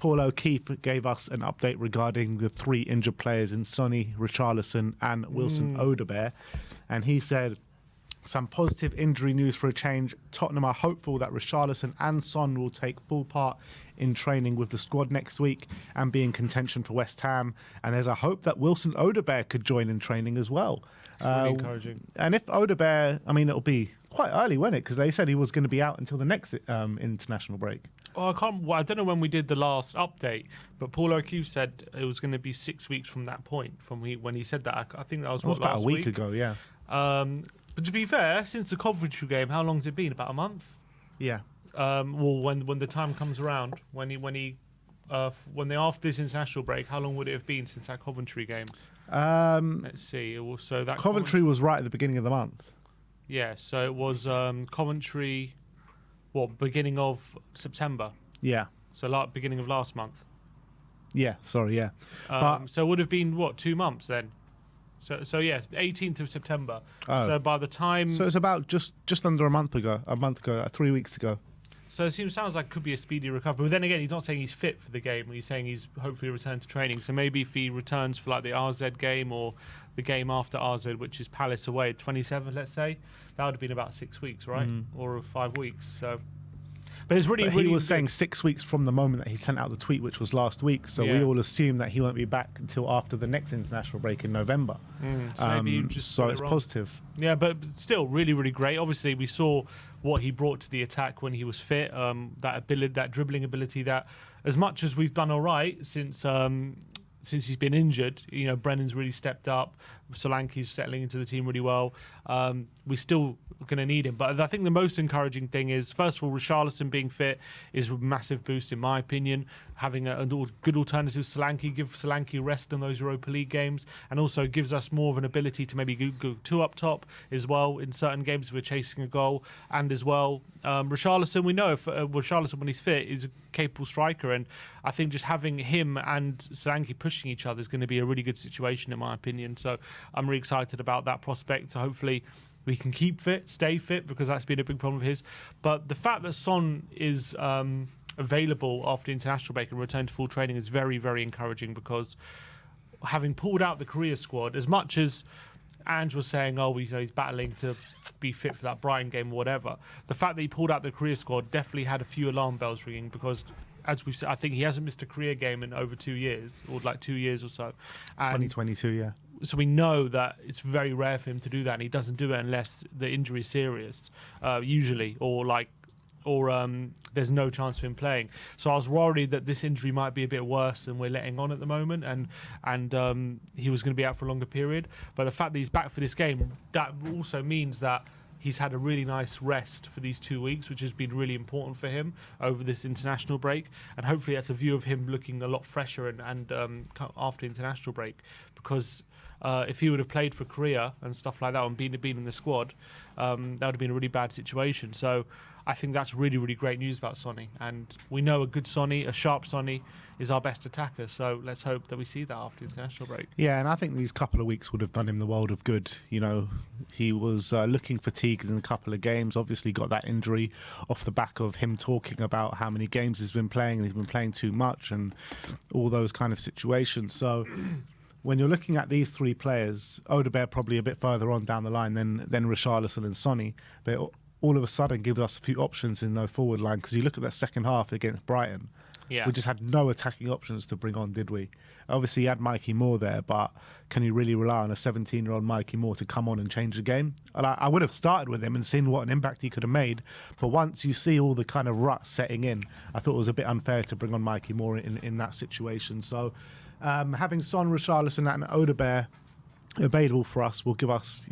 Paul O'Keefe gave us an update regarding the 3 injured players in Sonny, Richarlison and Wilson Odobert. And he said, some positive injury news for a change. Tottenham are hopeful that Richarlison and Son will take full part in training with the squad next week and be in contention for West Ham. And there's a hope that Wilson Odobert could join in training as well. It's really encouraging. And if Odobert, I mean, it'll be quite early, won't it? Because they said he was going to be out until the next international break. Oh, I don't know when we did the last update, but Paul O'Keefe said it was going to be 6 weeks from that point, when he said that. I think that was about a week ago, yeah. But to be fair, since the Coventry game, how long has it been? About a month? Yeah. Well, when the time comes around, when they're after this international break, how long would it have been since that Coventry game? Let's see. So that Coventry was right at the beginning of the month. Yeah, so it was Coventry, beginning of September? Yeah. So beginning of last month? Yeah, sorry, yeah. So it would have been, 2 months then? So yeah, 18th of September. Oh. So by the time... So it's about just under a month ago, 3 weeks ago. So it sounds like it could be a speedy recovery. But then again, he's not saying he's fit for the game. He's saying he's hopefully returned to training. So maybe if he returns for like the RZ game or the game after RZ, which is Palace away, 27th, let's say, that would have been about 6 weeks, right? Or 5 weeks. So... But it's really, he was saying 6 weeks from the moment that he sent out the tweet, which was last week. So we all assume that he won't be back until after the next international break in November. So maybe you just so it's positive. Yeah, but still really, really great. Obviously, we saw what he brought to the attack when he was fit. That ability, that dribbling ability. That as much as we've done all right since he's been injured, Brennan's really stepped up. Solanke's settling into the team really well. We still going to need him. But I think the most encouraging thing is, first of all, Richarlison being fit is a massive boost, in my opinion. Having a good alternative, Solanke, give Solanke rest in those Europa League games, and also gives us more of an ability to maybe go 2 up top as well in certain games if we're chasing a goal. And as well, Richarlison, we know if Richarlison, when he's fit, is a capable striker, and I think just having him and Solanke pushing each other is going to be a really good situation, in my opinion. So I'm really excited about that prospect. So hopefully we can keep fit, stay fit, because that's been a big problem of his. But the fact that Son is available after international break and return to full training is very, very encouraging, because having pulled out the Korea squad, as much as Ange was saying, he's battling to be fit for that Brighton game or whatever, the fact that he pulled out the Korea squad definitely had a few alarm bells ringing, because as we've said, I think he hasn't missed a Korea game in over 2 years, or like 2 years or so. And 2022, yeah. So we know that it's very rare for him to do that, and he doesn't do it unless the injury is serious, usually, or there's no chance of him playing. So I was worried that this injury might be a bit worse than we're letting on at the moment, and he was going to be out for a longer period. But the fact that he's back for this game, that also means that he's had a really nice rest for these 2 weeks, which has been really important for him over this international break. And hopefully that's a view of him looking a lot fresher and after international break, because if he would have played for Korea and stuff like that and been in the squad, that would have been a really bad situation. So I think that's really, really great news about Sonny. And we know a good Sonny, a sharp Sonny, is our best attacker. So let's hope that we see that after the international break. Yeah, and I think these couple of weeks would have done him the world of good. He was looking fatigued in a couple of games, obviously got that injury off the back of him talking about how many games he's been playing, and he's been playing too much and all those kind of situations. So when you're looking at these 3 players, Odobert probably a bit further on down the line than Richarlison and Sonny, but all of a sudden gives us a few options in the forward line, because you look at that second half against Brighton, we just had no attacking options to bring on, did we? Obviously, you had Mikey Moore there, but can you really rely on a 17-year-old Mikey Moore to come on and change the game? And I would have started with him and seen what an impact he could have made, but once you see all the kind of rut setting in, I thought it was a bit unfair to bring on Mikey Moore in that situation. So having Son, Richarlison and Odobert available for us will give us,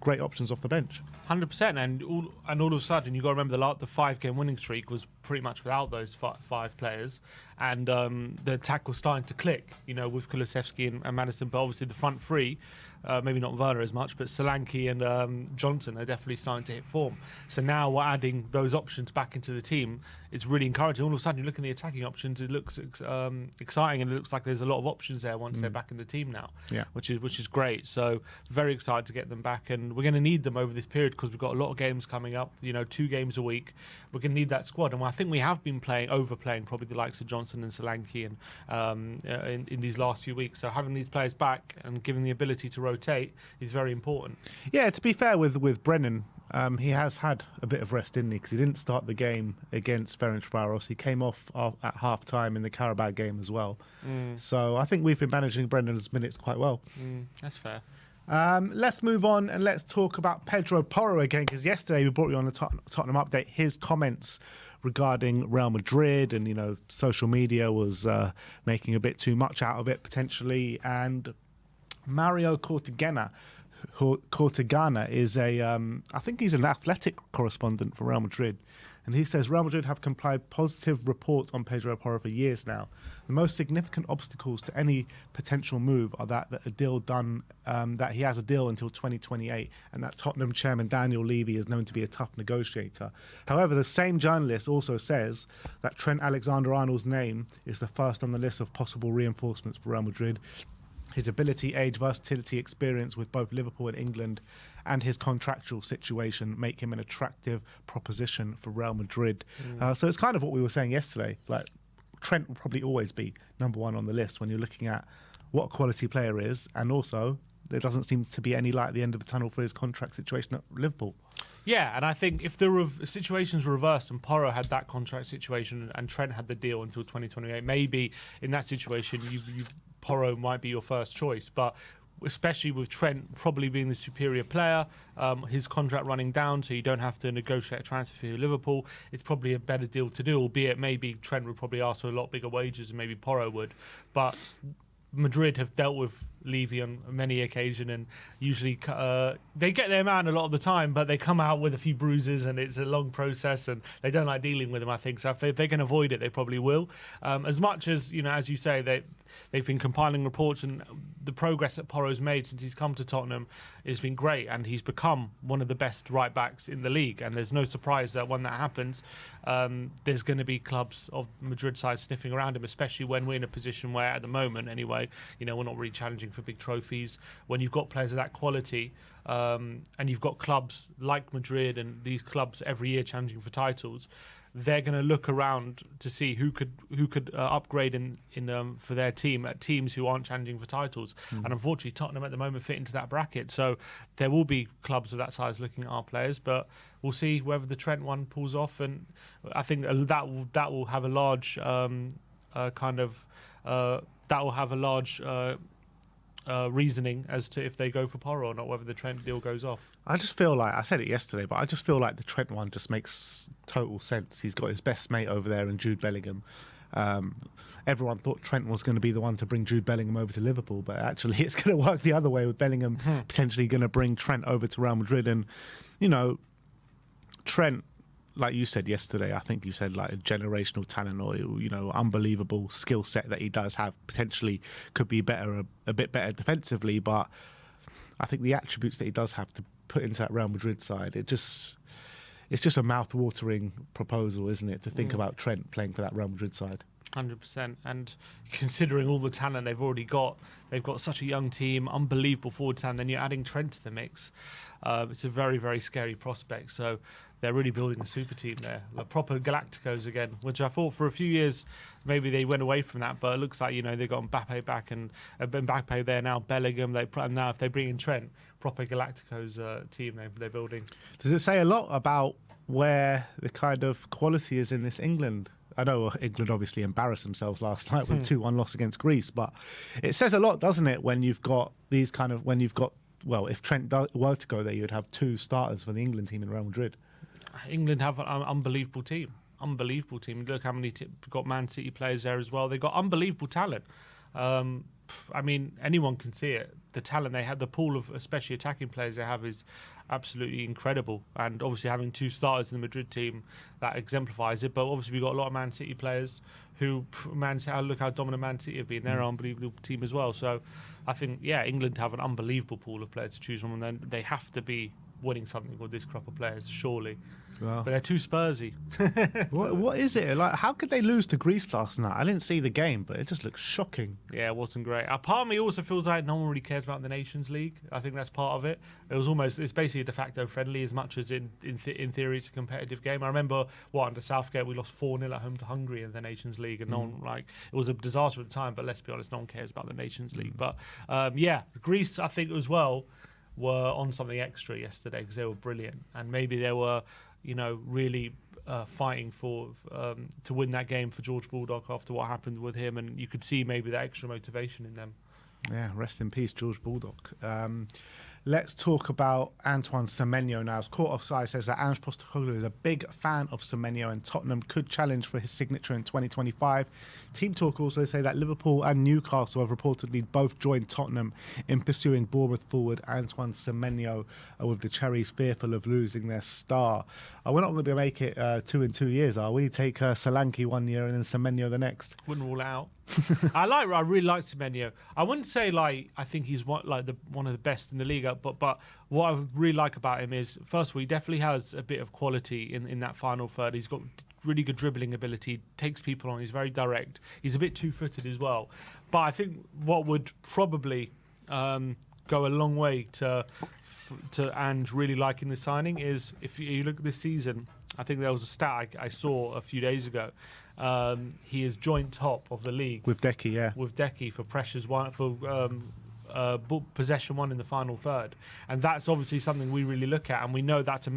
great options off the bench. 100%, and all of a sudden you've got to remember the 5-game winning streak was pretty much without those 5 players, and the attack was starting to click, with Kulusevski and Maddison, but obviously the front 3, maybe not Werner as much, but Solanke and Johnson are definitely starting to hit form. So now we're adding those options back into the team. It's really encouraging. All of a sudden you look at the attacking options, it looks exciting, and it looks like there's a lot of options there once they're back in the team now, which is great. So very excited to get them back, and and we're going to need them over this period because we've got a lot of games coming up. 2 games a week. We're going to need that squad, and I think we have been overplaying probably the likes of Johnson and Solanke, and in these last few weeks. So having these players back and giving the ability to rotate is very important. Yeah, to be fair with Brennan, he has had a bit of rest, didn't he? Because he didn't start the game against Ferencváros. He came off at half-time in the Carabao game as well. So I think we've been managing Brendan's minutes quite well. That's fair. Let's move on and let's talk about Pedro Porro again, because yesterday we brought you on the Tottenham update. His comments regarding Real Madrid and, social media was making a bit too much out of it potentially. And Mario Cortegana is I think he's an athletic correspondent for Real Madrid. And he says Real Madrid have complied positive reports on Pedro Porro for years now. The most significant obstacles to any potential move are that he has a deal until 2028, and that Tottenham chairman Daniel Levy is known to be a tough negotiator. However, the same journalist also says that Trent Alexander-Arnold's name is the first on the list of possible reinforcements for Real Madrid. His ability, age, versatility, experience with both Liverpool and England, and his contractual situation make him an attractive proposition for Real Madrid. So it's kind of what we were saying yesterday. Like, Trent will probably always be number one on the list when you're looking at what a quality player is, and also there doesn't seem to be any light at the end of the tunnel for his contract situation at Liverpool. Yeah, and I think if the situations were reversed and Porro had that contract situation and Trent had the deal until 2028, maybe in that situation Porro might be your first choice, but especially with Trent probably being the superior player, his contract running down, so you don't have to negotiate a transfer fee with Liverpool, it's probably a better deal to do, albeit maybe Trent would probably ask for a lot bigger wages than maybe Porro would. But Madrid have dealt with Levy on many occasions, and usually they get their man a lot of the time, but they come out with a few bruises and it's a long process and they don't like dealing with him, I think. So if they can avoid it, they probably will. As much as, as you say, they've been compiling reports, and the progress that Porro's made since he's come to Tottenham has been great, and he's become one of the best right backs in the league, and there's no surprise that when that happens, there's going to be clubs of Madrid side sniffing around him, especially when we're in a position where, at the moment anyway, we're not really challenging for big trophies. When you've got players of that quality, and you've got clubs like Madrid and these clubs every year challenging for titles, they're going to look around to see who could upgrade in for their team at teams who aren't challenging for titles. And unfortunately, Tottenham at the moment fit into that bracket. So there will be clubs of that size looking at our players, but we'll see whether the Trent one pulls off. And I think that will have a large reasoning as to if they go for Porro or not, whether the Trent deal goes off. I just feel like, I said it yesterday, but I just feel like the Trent one just makes total sense. He's got his best mate over there in Jude Bellingham. Everyone thought Trent was going to be the one to bring Jude Bellingham over to Liverpool, but actually it's going to work the other way, with Bellingham potentially going to bring Trent over to Real Madrid. And, Trent, like you said yesterday, I think you said like a generational talent, or unbelievable skill set that he does have. Potentially could be a bit better defensively, but I think the attributes that he does have to put into that Real Madrid side, it's just a mouth-watering proposal, isn't it, to think about Trent playing for that Real Madrid side. 100%. And considering all the talent they've already got, they've got such a young team, unbelievable forward talent, then you're adding Trent to the mix. It's a very, very scary prospect. So they're really building a super team there, like proper galacticos again, which I thought for a few years maybe they went away from that, but it looks like they got Mbappe back, and Mbappe there now, Bellingham, and now if they bring in Trent, proper galacticos team they're building. Does it say a lot about where the kind of quality is in this England? I know England obviously embarrassed themselves last night with 2-1 loss against Greece, but it says a lot, doesn't it, when you've got these if Trent were to go there, you'd have 2 starters for the England team in Real Madrid. England have an unbelievable team. Look how many got Man City players there as well. They've got unbelievable talent. Anyone can see it. The talent they have, the pool of especially attacking players they have is absolutely incredible. And obviously having 2 starters in the Madrid team, that exemplifies it. But obviously we've got a lot of Man City players who, look how dominant Man City have been. They're an unbelievable team as well. So I think, England have an unbelievable pool of players to choose from, and then they have to be winning something with this crop of players, surely. Well, But they're too Spursy. what is it like? How could they lose to Greece last night? I didn't see the game, but it just looks shocking. Yeah, it wasn't great. Part of me also feels like no one really cares about the Nations League. I think that's part of it. It's basically a de facto friendly as much as in theory it's a competitive game. I remember, under Southgate, we lost 4-0 at home to Hungary in the Nations League, and no one, it was a disaster at the time, but let's be honest, no one cares about the Nations League. But Greece, I think as well, were on something extra yesterday because they were brilliant, and maybe they were, really fighting for to win that game for George Bulldog after what happened with him, and you could see maybe that extra motivation in them. Yeah, rest in peace, George Bulldog. Let's talk about Antoine Semenyo now. Court Offside says that Ange Postecoglou is a big fan of Semenyo and Tottenham could challenge for his signature in 2025. Team Talk also say that Liverpool and Newcastle have reportedly both joined Tottenham in pursuing Bournemouth forward Antoine Semenyo, with the Cherries fearful of losing their star. We're not going to make it 2 in 2 years, are we? Take Solanke 1 year and then Semenyo the next. Wouldn't rule it out. I really like Semenyo. I wouldn't say I think he's one of the best in the league, but what I really like about him is, first of all, he definitely has a bit of quality in that final third. He's got really good dribbling ability, takes people on, he's very direct. He's a bit two-footed as well. But I think what would probably go a long way to Ange really liking the signing is, if you look at this season, I think there was a stat I saw a few days ago. He is joint top of the league with Decky, for pressures one, for possession one in the final third, and that's obviously something we really look at, and we know that's a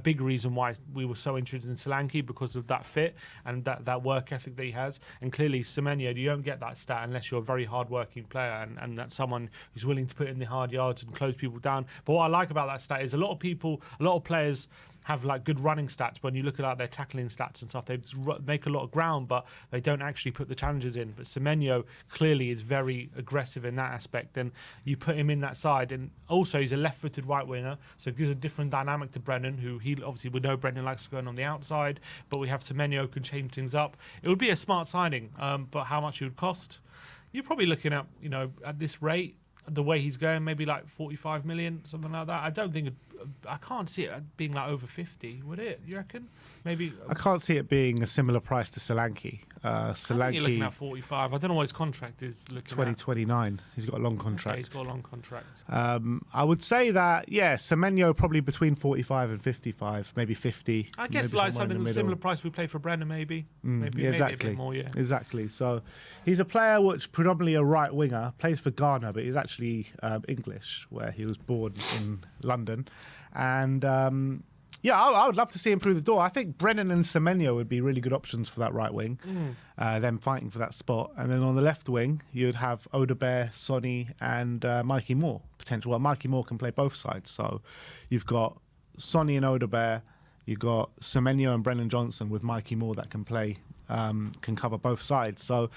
big reason why we were so interested in Solanke, because of that fit and that work ethic that he has. And clearly Semenyo, you don't get that stat unless you're a very hard-working player, and that's someone who's willing to put in the hard yards and close people down. But what I like about that stat is a lot of players have good running stats. When you look at their tackling stats and stuff, they make a lot of ground, but they don't actually put the challenges in. But Semenyo clearly is very aggressive in that aspect, and you put him in that side. And also, he's a left-footed right winger, so it gives a different dynamic to Brennan, who we know Brennan likes going on the outside, but we have Semenyo who can change things up. It would be a smart signing, but how much it would cost? You're probably looking at, at this rate, the way he's going, maybe 45 million, something like that. I can't see it being over 50, would it? You reckon? Maybe. I can't see it being a similar price to Solanke. I think you're looking at 45. I don't know what his contract is. 2029. He's got a long contract. Okay, he's got a long contract. I would say that, Semenyo probably between 45 and 55, maybe 50. I guess something similar price we play for Brennan, maybe. Maybe a bit more, yeah. Exactly. So he's a player which predominantly a right winger, plays for Ghana, but he's actually English, where he was born in London. And I would love to see him through the door. I think Brennan and Semenyo would be really good options for that right wing, them fighting for that spot. And then on the left wing, you'd have Odobert, Sonny, and Mikey Moore potential. Well, Mikey Moore can play both sides. So you've got Sonny and Odobert, you've got Semenyo and Brennan Johnson with Mikey Moore that can play, can cover both sides. So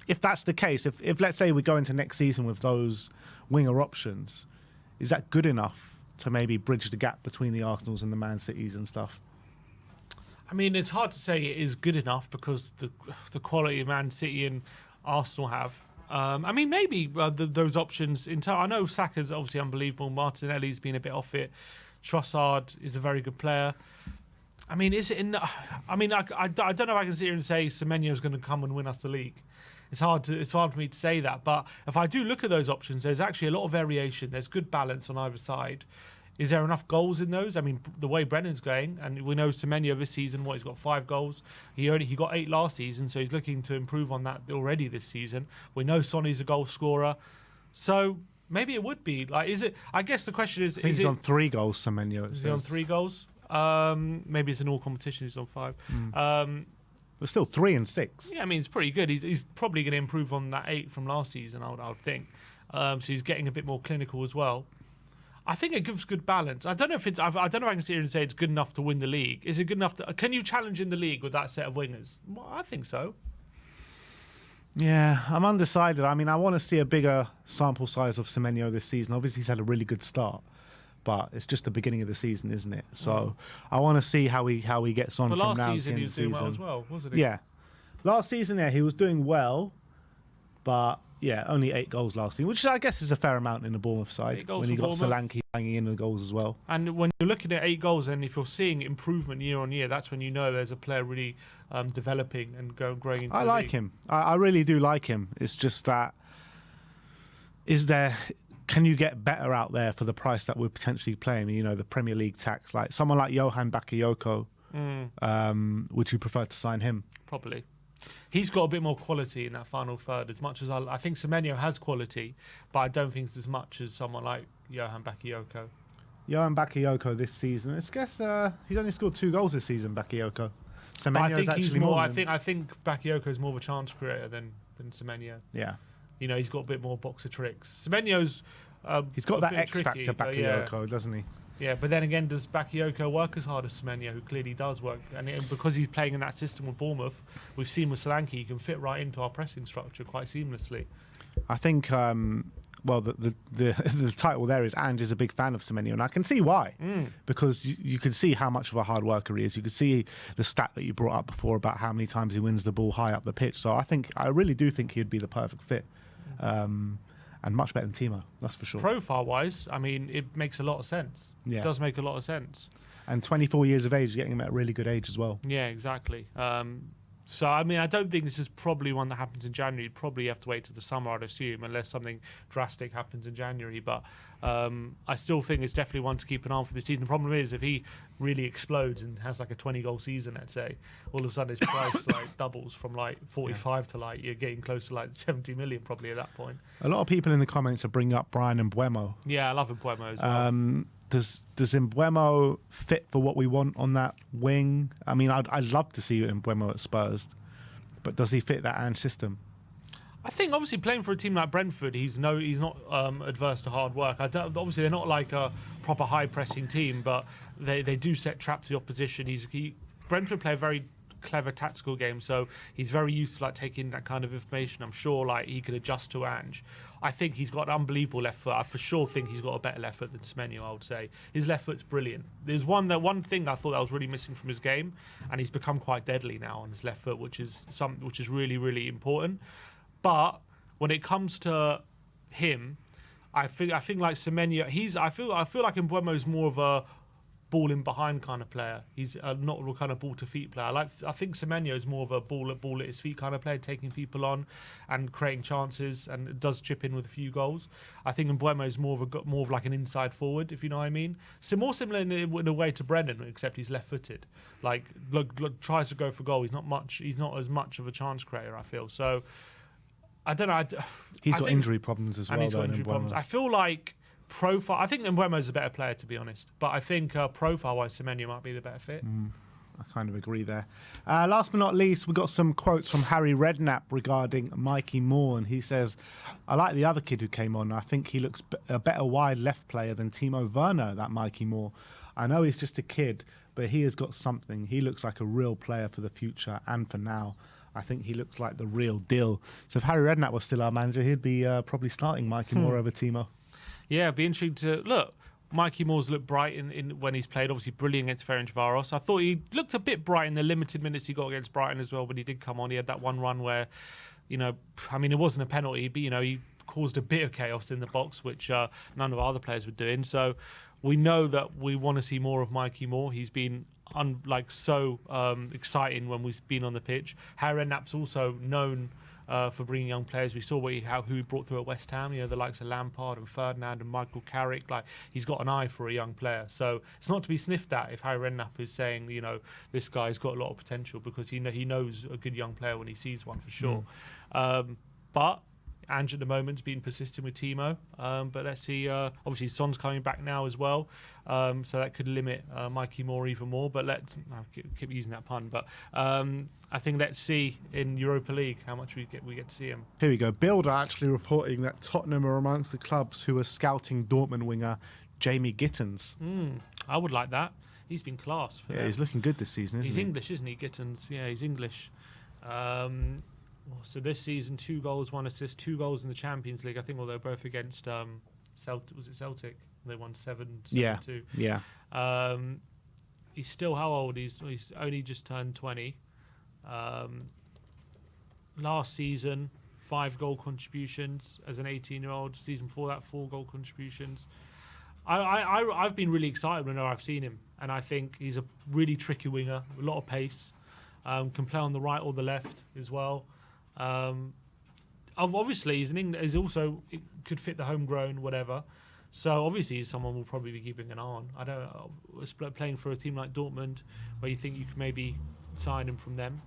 if that's the case, if let's say we go into next season with those winger options, is that good enough to maybe bridge the gap between the Arsenals and the Man Cities and stuff? I mean, it's hard to say it is good enough because the quality Man City and Arsenal have. I mean, maybe those options. I know Saka's obviously unbelievable. Martinelli's been a bit off it. Trossard is a very good player. I mean, is it? I don't know if I can sit here and say Semenyo's going to come and win us the league. It's hard for me to say that, but if I do look at those options, there's actually a lot of variation. There's good balance on either side. Is there enough goals in those? I mean, the way Brennan's going, and we know Semenyo this season, he's got 5 goals. He got 8 last season, so he's looking to improve on that already this season. We know Sonny's a goal scorer, so maybe it would be is it? I guess the question is, he's on 3 goals. Semenyo. Is he on 3 goals? Maybe it's an all competition. He's on 5. But still 3 and 6. Yeah, I mean, it's pretty good. He's probably going to improve on that 8 from last season, I would think. So he's getting a bit more clinical as well. I think it gives good balance. I don't know if I can sit here and say it's good enough to win the league. Is it good enough can you challenge in the league with that set of wingers? Well, I think so. Yeah, I'm undecided. I mean, I want to see a bigger sample size of Semenyo this season. Obviously, he's had a really good start, but it's just the beginning of the season, isn't it? So I want to see how he gets on from now to the end of the season. He was doing well as well, wasn't he? Yeah. Last season, he was doing well, but Yeah, only 8 goals last season, which I guess is a fair amount in the Bournemouth side. 8 goals When you for got Bournemouth. Solanke banging in the goals as well. And when you're looking at 8 goals, and if you're seeing improvement year on year, that's when you know there's a player really developing and growing into I the like league. him. I really do like him. It's just that, can you get better out there for the price that we're potentially playing? You know, the Premier League tax. Like someone like Johan Bakayoko, would you prefer to sign him? Probably. He's got a bit more quality in that final third. As much as I think Semenyo has quality, but I don't think it's as much as someone like Johan Bakayoko. Johan Bakayoko this season. I guess he's only scored 2 goals this season. Bakayoko. But I Semenyo is think actually he's more. more. I think Bakayoko is more of a chance creator than Semenyo. Yeah. You know, he's got a bit more box of tricks. Semenyo's He's got a that bit X tricky, factor but Bakayoko, doesn't he? Yeah, but then again, does Bakayoko work as hard as Semenyo, who clearly does work? And because he's playing in that system with Bournemouth, we've seen with Solanke, he can fit right into our pressing structure quite seamlessly. I think, well, the title there is Ange is a big fan of Semenyo, and I can see why. Because you can see how much of a hard worker he is. You could see the stat that you brought up before about how many times he wins the ball high up the pitch. So I really do think he'd be the perfect fit. And much better than Timo, that's for sure. Profile-wise, I mean, it makes a lot of sense. Yeah. It does make a lot of sense. And 24 years of age, getting him at a really good age as well. Yeah, exactly. So, I mean, I don't think this is probably one that happens in January. You'd probably have to wait till the summer, I'd assume, unless something drastic happens in January. But I still think it's definitely one to keep an eye on for this season. The problem is, if he really explodes and has like a 20-goal season, let's say, all of a sudden his price like doubles from like 45 to like you're getting close to like 70 million probably at that point. A lot of people in the comments are bringing up Brian Mbeumo. Yeah, I love Mbeumo as well. Does Mbeumo fit for what we want on that wing? I mean, I'd love to see Mbeumo at Spurs, but does he fit that Ange system? I think obviously playing for a team like Brentford, he's not adverse to hard work. Obviously they're not like a proper high pressing team, but they do set traps to the opposition. Brentford play a very clever tactical game, so he's very used to like taking that kind of information. I'm sure like he could adjust to Ange. I think he's got an unbelievable left foot. I for sure think he's got a better left foot than Semenyo, I would say. His left foot's brilliant. There's one thing I thought that was really missing from his game, and he's become quite deadly now on his left foot, which is really, really important. But when it comes to him, I think like Semenyo, I feel like Mbeumo is more of a ball in behind kind of player. He's not a kind of ball to feet player. I think Semenyo is more of a ball at his feet kind of player, taking people on and creating chances, and does chip in with a few goals. I think Mbeumo is more of like an inside forward, if you know what I mean. So more similar in a way to Brennan, except he's left-footed. Like tries to go for goal. He's not as much of a chance creator, I feel. So I don't know. He's got injury problems as well. And he's got injury problems. I feel like profile. I think Mbeumo's a better player, to be honest. But I think profile-wise, Semenyo might be the better fit. I kind of agree there. Last but not least, we got some quotes from Harry Redknapp regarding Mikey Moore, and he says, "I like the other kid who came on. I think he looks a better wide left player than Timo Werner. That Mikey Moore. I know he's just a kid, but he has got something. He looks like a real player for the future and for now. I think he looks like the real deal." So if Harry Redknapp was still our manager, he'd be probably starting Mikey Moore over Timo. Yeah, it'd be interesting to look. Mikey Moore's looked bright in when he's played. Obviously, brilliant against Ferencvaros. I thought he looked a bit bright in the limited minutes he got against Brighton as well. When he did come on, he had that one run where, I mean, it wasn't a penalty, but he caused a bit of chaos in the box, which none of our other players were doing. So we know that we want to see more of Mikey Moore. He's been so exciting when we've been on the pitch. Harry Redknapp's also known for bringing young players. We saw who he brought through at West Ham, the likes of Lampard and Ferdinand and Michael Carrick. Like, he's got an eye for a young player. So it's not to be sniffed at if Harry Redknapp is saying, this guy's got a lot of potential, because he knows a good young player when he sees one, for sure. But Ange at the moment's been persistent with Timo, but let's see. Obviously, Son's coming back now as well, so that could limit Mikey Moore even more. But I keep using that pun. But I think let's see in Europa League how much we get to see him. Here we go. Builder actually reporting that Tottenham are amongst the clubs who are scouting Dortmund winger Jamie Gittens. I would like that. He's been class for them. He's looking good this season, isn't he? He's English, isn't he, Gittens? Yeah, he's English. So this season, 2 goals, 1 assist, 2 goals in the Champions League. I think, they're both against Celtic. Was it Celtic? They won 7-2. Yeah. He's still how old? He's only just turned 20. Last season, 5 goal contributions as an 18-year-old. Season before that, 4 goal contributions. I've been really excited whenever I've seen him, and I think he's a really tricky winger, a lot of pace, can play on the right or the left as well. Obviously, he's also could fit the homegrown whatever. So obviously, he's someone we'll probably be keeping an eye on. I don't know, playing for a team like Dortmund, where you think you could maybe sign him from them.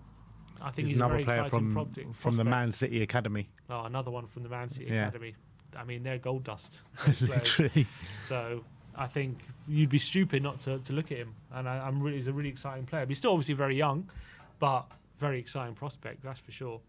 I think he's another a very player exciting from the Man City academy. Oh, another one from the Man City academy. I mean, they're gold dust. Literally. So I think you'd be stupid not to look at him. And he's a really exciting player. But he's still obviously very young, but very exciting prospect, that's for sure.